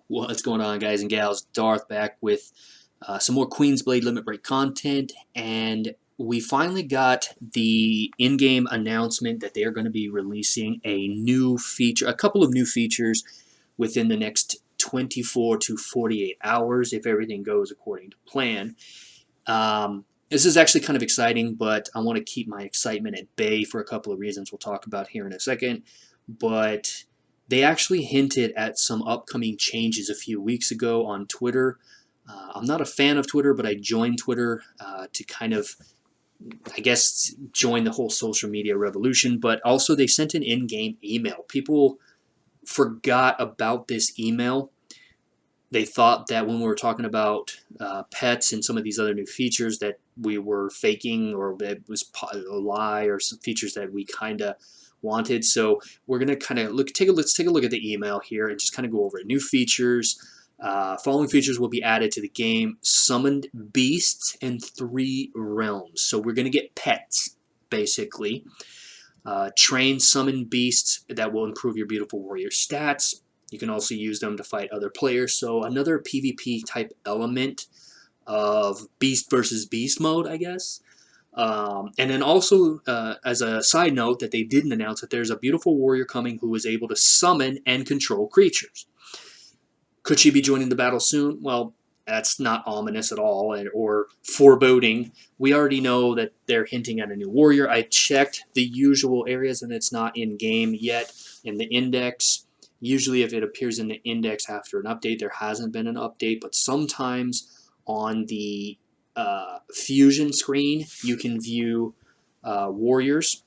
What's going on, guys and gals? Darth back with some more Queensblade Limit Break content, and we finally got the in-game announcement that they are going to be releasing a new feature, a couple of new features within the next 24 to 48 hours if everything goes according to plan. This is actually kind of exciting, but I want to keep my excitement at bay for a couple of reasons we'll talk about here in a second. But they actually hinted at some upcoming changes a few weeks ago on Twitter. I'm not a fan of Twitter, but I joined Twitter to kind of, I guess, join the whole social media revolution. But also, they sent an in-game email. People forgot about this email. They thought that when we were talking about pets and some of these other new features that we were faking, or it was a lie, or some features that we kind of wanted. So we're gonna kind of let's take a look at the email here and just kind of go over it. New features. Following features will be added to the game: summoned beasts and 3 realms. So we're gonna get pets, basically. Train summoned beasts that will improve your beautiful warrior stats. You can also use them to fight other players. So another PvP type element of beast versus beast mode, I guess. And then also, as a side note, that they didn't announce that there's a beautiful warrior coming who is able to summon and control creatures. Could she be joining the battle soon? Well, that's not ominous at all or foreboding. We already know that they're hinting at a new warrior. I checked the usual areas and it's not in game yet in the index. Usually if it appears in the index after an update, there hasn't been an update, but sometimes on the fusion screen you can view warriors.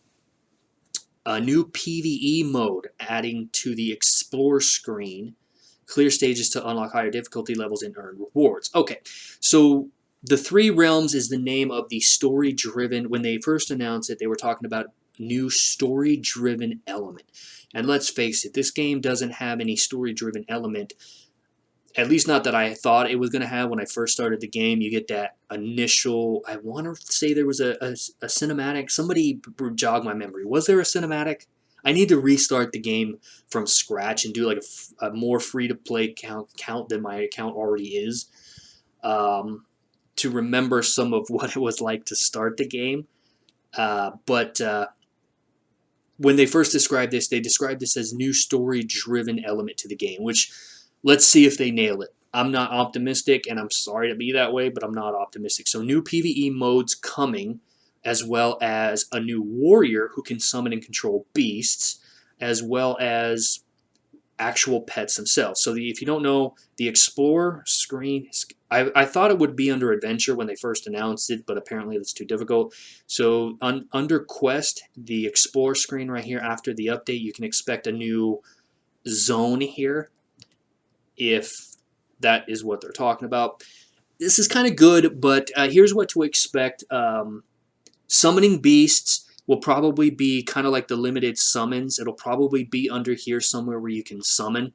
A new PvE mode adding to the explore screen. Clear stages to unlock higher difficulty levels and earn rewards. Okay, so the 3 realms is the name of the story-driven. When they first announced it, they were talking about new story-driven element. And let's face it, this game doesn't have any story-driven element, at least not that I thought it was going to have when I first started the game. You get that initial, I want to say there was a cinematic. Somebody jog my memory. Was there a cinematic? I need to restart the game from scratch and do like a more free-to-play count than my account already is, to remember some of what it was like to start the game. But when they first described this, they described this as new story-driven element to the game, which let's see if they nail it. I'm not optimistic, and I'm sorry to be that way, but I'm not optimistic. So new PvE modes coming, as well as a new warrior who can summon and control beasts, as well as actual pets themselves. So if you don't know, the Explorer screen, I thought it would be under Adventure when they first announced it, but apparently that's too difficult. So under Quest, the Explorer screen right here after the update, you can expect a new zone here, if that is what they're talking about. This is kind of good, but here's what to expect. Summoning beasts will probably be kind of like the limited summons. It'll probably be under here somewhere where you can summon.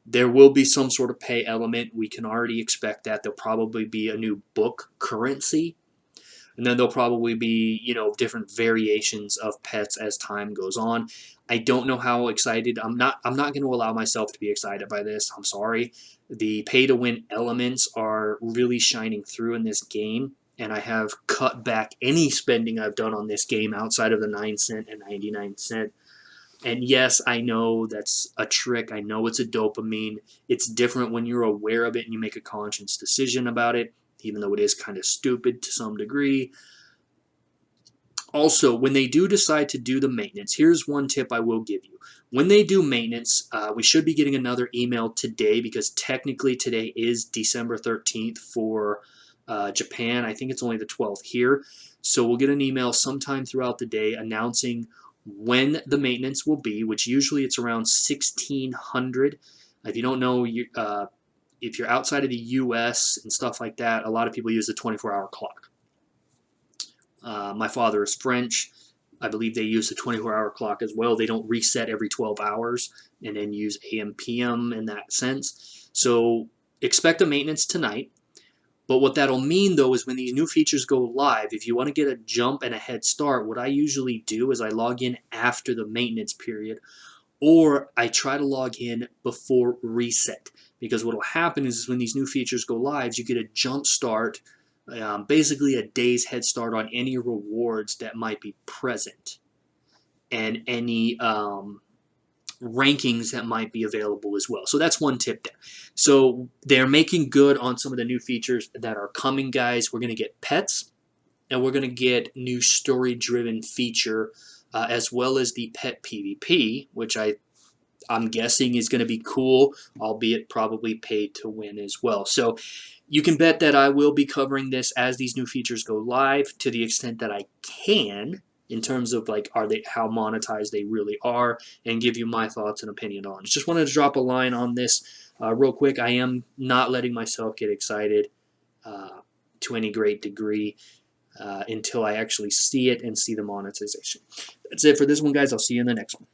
There will be some sort of pay element. We can already expect that. There'll probably be a new book currency. And then there'll probably be, different variations of pets as time goes on. I don't know how excited. I'm not going to allow myself to be excited by this. I'm sorry. The pay-to-win elements are really shining through in this game, and I have cut back any spending I've done on this game outside of the 9-cent and 99-cent. And yes, I know that's a trick. I know it's a dopamine. It's different when you're aware of it and you make a conscious decision about it, even though it is kind of stupid to some degree. Also, when they do decide to do the maintenance, here's one tip I will give you. When they do maintenance, we should be getting another email today, because technically today is December 13th for Japan. I think it's only the 12th here. So we'll get an email sometime throughout the day announcing when the maintenance will be, which usually it's around 1600. If you don't know, if you're outside of the US and stuff like that, a lot of people use the 24-hour clock. My father is French. I believe they use the 24-hour clock as well. They don't reset every 12 hours and then use AM, PM in that sense. So expect a maintenance tonight. But what that'll mean, though, is when these new features go live, if you want to get a jump and a head start, what I usually do is I log in after the maintenance period. or I try to log in before reset. Because what will happen is when these new features go live, you get a jump start, basically a day's head start on any rewards that might be present and any rankings that might be available as well. So that's one tip there. So they're making good on some of the new features that are coming, guys. We're going to get pets, and we're going to get new story-driven feature, as well as the pet PvP, which I'm guessing is going to be cool, albeit probably paid to win as well. So you can bet that I will be covering this as these new features go live to the extent that I can, in terms of like how monetized they really are, and give you my thoughts and opinion on it. Just wanted to drop a line on this real quick. I am not letting myself get excited to any great degree until I actually see it and see the monetization. That's it for this one, guys. I'll see you in the next one.